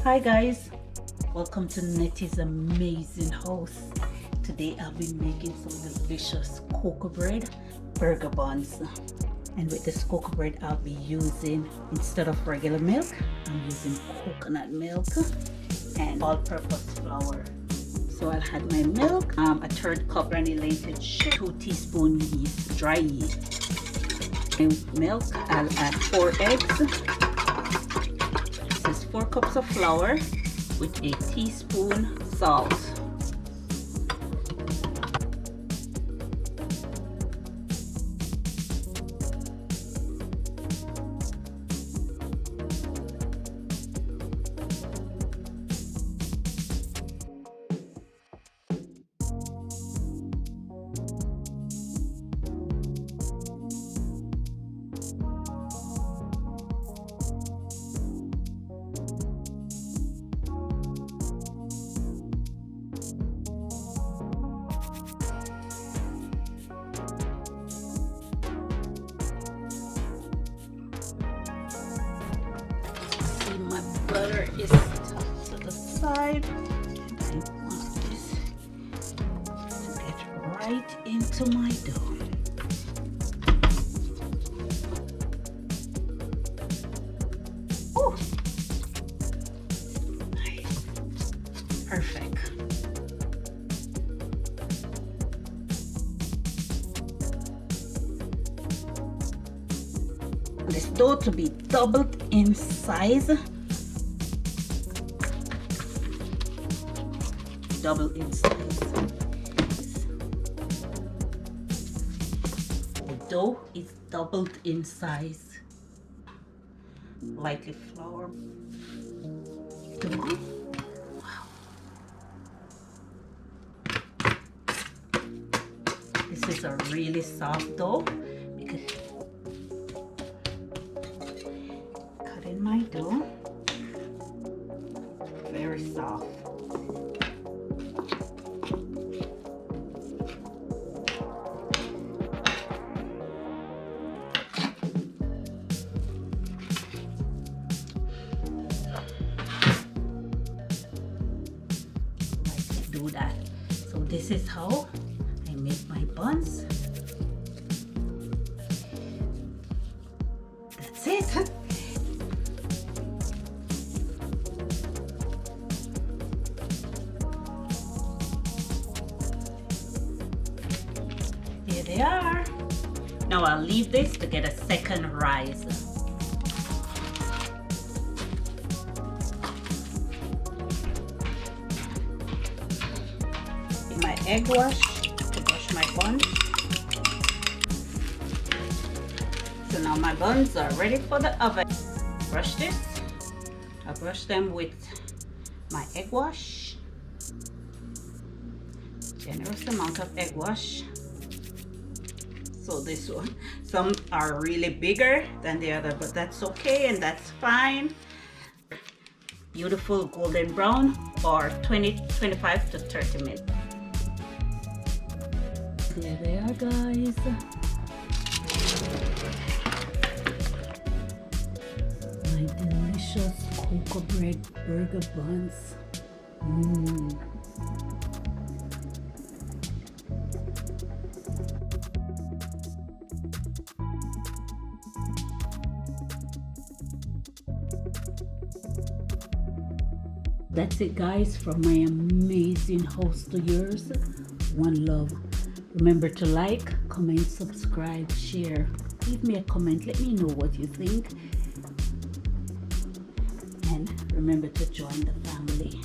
Hi guys, welcome to Nettie's Amazing House. Today I'll be making some delicious cocoa bread burger buns, and with this cocoa bread I'll be using, instead of regular milk, I'm using coconut milk and all-purpose flour. So I'll add my milk, a 1/3 cup granulated sugar, 2 teaspoons yeast, dry yeast. In milk I'll add 4 eggs. This is 4 cups of flour with a teaspoon salt. My butter is stuck to the side, and I want this to get right into my dough. Oh, nice, perfect. This dough to be doubled in size. Double in size. The dough is doubled in size. Lightly flour. Wow. This is a really soft dough because cut in my dough. Very soft. Do that. So this is how I make my buns. That's it. Here they are. Now I'll leave this to get a second rise. My egg wash to brush my buns. So now my buns are ready for the oven. Brush this. I brush them with my egg wash. Generous amount of egg wash. So this one, some are really bigger than the other, but that's okay and that's fine. Beautiful golden brown for 25 to 30 minutes. There they are, guys. My delicious cocoa bread burger buns. That's it, guys, from my amazing house to yours. One love. Remember to like, comment, subscribe, share. Leave me a comment. Let me know what you think. And remember to join the family.